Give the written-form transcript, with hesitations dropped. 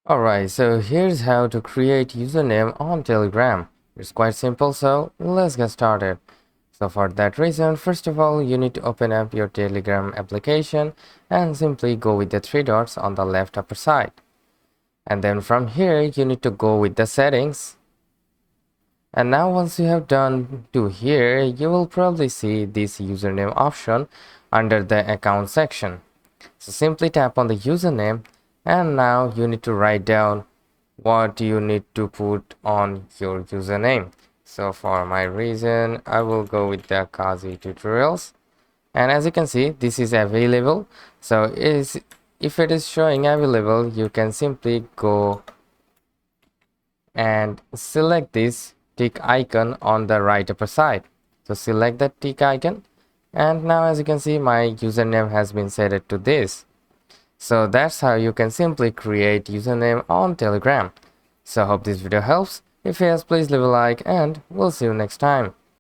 Alright, so here's how to create username on Telegram. It's quite simple, so let's get started. So for that reason, first of all, you need to open up your Telegram application and simply go with the three dots on the left upper side. And then from here, you need to go with the settings. And now once you have done to here, you will probably see this username option under the account section. So simply tap on the username, and now you need to write down what you need to put on your username. So for my reason, I will go with the Kazi tutorials, and as you can see, this is available. So if it is showing available, you can simply go and select this tick icon on the right upper side. So select that tick icon, and now as you can see, my username has been set to this. So that's how you can simply create username on Telegram. So I hope this video helps. If yes, please leave a like, and we'll see you next time.